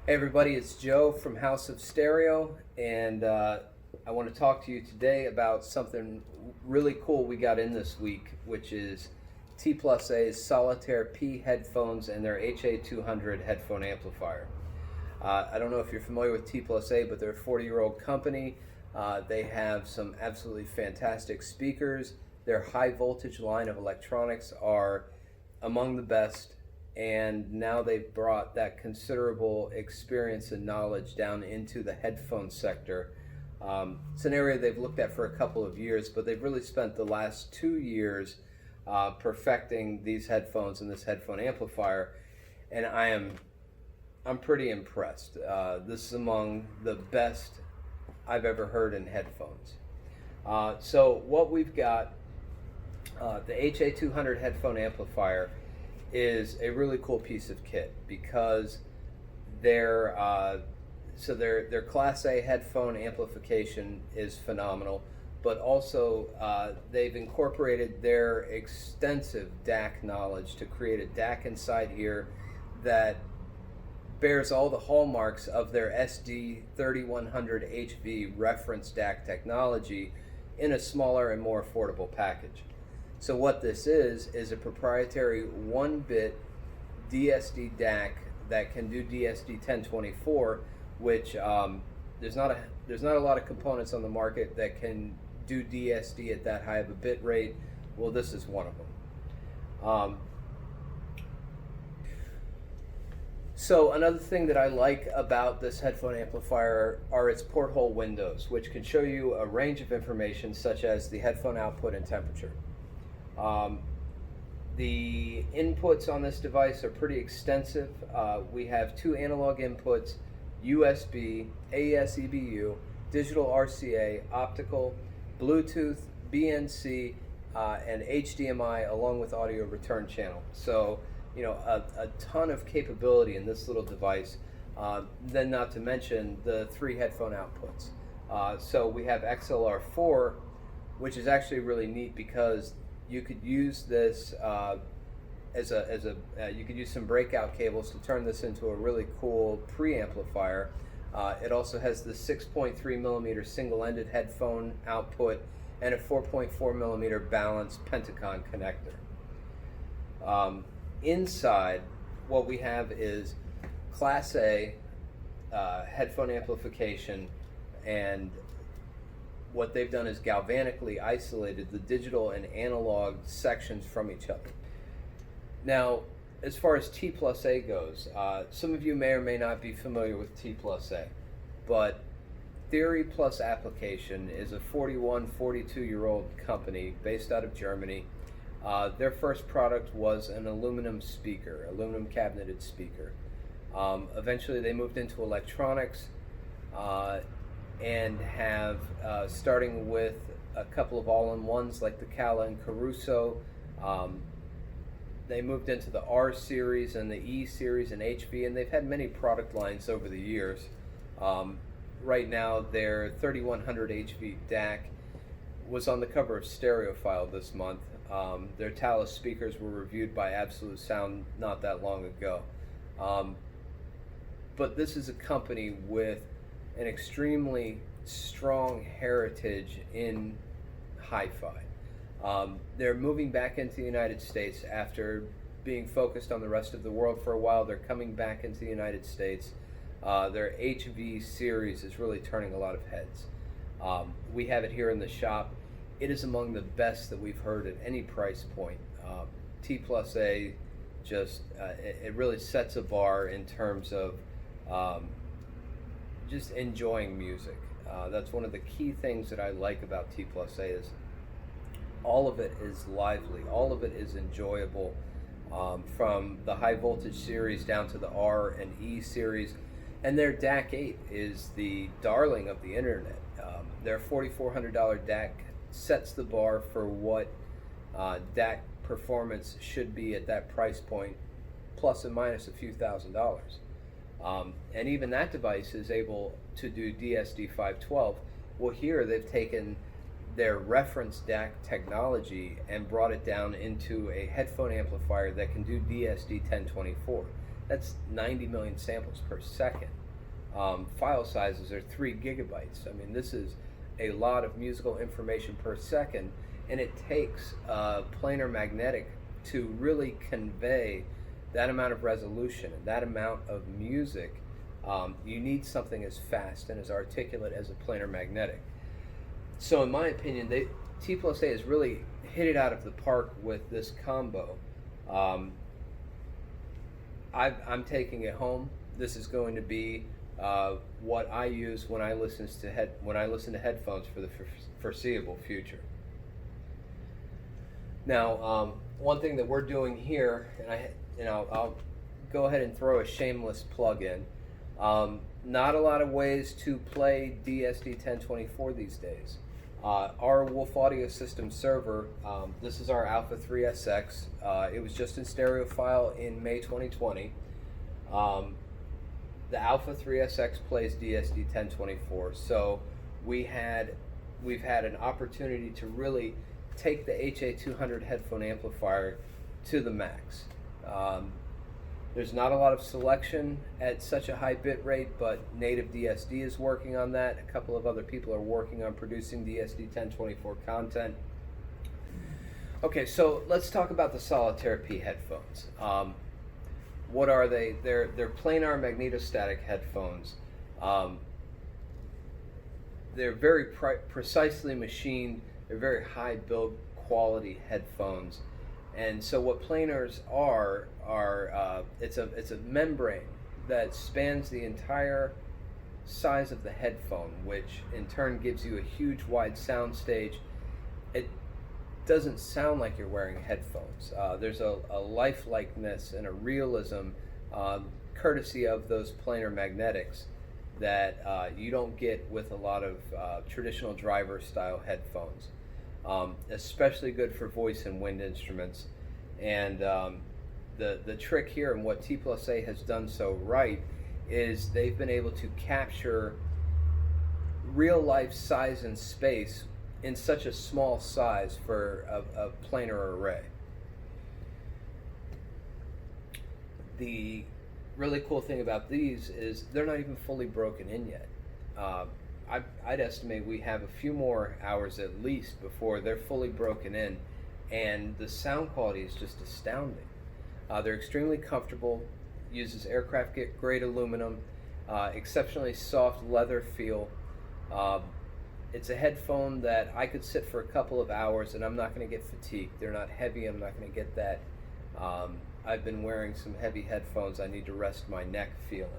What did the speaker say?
Hey everybody, it's Joe from House of Stereo, and I want to talk to you today about something really cool we got in this week, which is T+A's Solitaire P Headphones and their HA200 headphone amplifier. I don't know if you're familiar with T+A, but they're a 40-year-old company. They have some absolutely fantastic speakers. Their high voltage line of electronics are among the best, and now they've brought that considerable experience and knowledge down into the headphone sector. It's an area they've looked at for a couple of years, but they've really spent the last 2 years perfecting these headphones and this headphone amplifier, and I'm pretty impressed. This is among the best I've ever heard in headphones. So what we've got, the HA200 headphone amplifier is a really cool piece of kit because their their Class A headphone amplification is phenomenal, but also they've incorporated their extensive DAC knowledge to create a DAC inside here that bears all the hallmarks of their SD3100HV reference DAC technology in a smaller and more affordable package. So what this is a proprietary 1-bit DSD DAC that can do DSD 1024, which there's not a lot of components on the market that can do DSD at that high of a bit rate. Well, this is one of them. So another thing that I like about this headphone amplifier are its porthole windows, which can show you a range of information such as the headphone output and temperature. The inputs on this device are pretty extensive. We have 2 analog inputs, USB, AES EBU, digital RCA, optical, Bluetooth, BNC, and HDMI, along with audio return channel. So, a ton of capability in this little device. Then not to mention the 3 headphone outputs. So we have XLR4, which is actually really neat because you could use this you could use some breakout cables to turn this into a really cool preamplifier. It also has the 6.3 millimeter single-ended headphone output and a 4.4 millimeter balanced Pentacon connector. Inside, what we have is Class A headphone amplification, and what they've done is galvanically isolated the digital and analog sections from each other. Now, as far as T+A goes, some of you may or may not be familiar with T+A, but Theory Plus Application is a 41, 42-year-old company based out of Germany. Their first product was an aluminum cabineted speaker. Eventually they moved into electronics, and have, starting with a couple of all-in-ones like the Cala and Caruso, they moved into the R series and the E series and HV, and they've had many product lines over the years. Right now their 3100 HV DAC was on the cover of Stereophile this month. Their Talus speakers were reviewed by Absolute Sound not that long ago. But this is a company with an extremely strong heritage in hi-fi. They're moving back into the United States after being focused on the rest of the world for a while. They're coming back into the United States. Their HV series is really turning a lot of heads. We have it here in the shop. It is among the best that we've heard at any price point. T+A it really sets a bar in terms of just enjoying music. That's one of the key things that I like about T+A is all of it is lively, all of it is enjoyable, from the high voltage series down to the R and E series. And their DAC 8 is the darling of the internet. Their $4,400 DAC sets the bar for what DAC performance should be at that price point, plus and minus a few $1,000s. And even that device is able to do DSD 512. Well, here they've taken their reference DAC technology and brought it down into a headphone amplifier that can do DSD 1024. That's 90 million samples per second. File sizes are 3 gigabytes. I mean, this is a lot of musical information per second, and it takes planar magnetic to really convey that amount of resolution and that amount of music. You need something as fast and as articulate as a planar magnetic. So in my opinion, T+A has really hit it out of the park with this combo. I'm taking it home. This is going to be what I use when I listen to headphones for the foreseeable future. Now, one thing that we're doing here, and I'll go ahead and throw a shameless plug in. Not a lot of ways to play DSD-1024 these days. Our Wolf Audio System server, this is our Alpha 3SX. It was just in stereo file in May 2020. The Alpha 3SX plays DSD-1024, so we've had an opportunity to really take the HA200 headphone amplifier to the max. There's not a lot of selection at such a high bit rate, but Native DSD is working on that. A couple of other people are working on producing DSD-1024 content. Okay, so let's talk about the Solitaire P headphones. What are they? They're planar magnetostatic headphones. They're very precisely machined. They're very high build quality headphones. And so what planars are it's a membrane that spans the entire size of the headphone, which in turn gives you a huge wide sound stage. It doesn't sound like you're wearing headphones. There's a lifelikeness and a realism courtesy of those planar magnetics that you don't get with a lot of traditional driver style headphones. Especially good for voice and wind instruments. And the trick here and what T+A has done so right is they've been able to capture real life size and space in such a small size for a planar array. The really cool thing about these is they're not even fully broken in yet. I'd estimate we have a few more hours at least before they're fully broken in, and the sound quality is just astounding. They're extremely comfortable, uses aircraft grade aluminum, exceptionally soft leather feel. It's a headphone that I could sit for a couple of hours and I'm not going to get fatigued. They're not heavy, I'm not going to get that. I've been wearing some heavy headphones, I need to rest my neck feeling.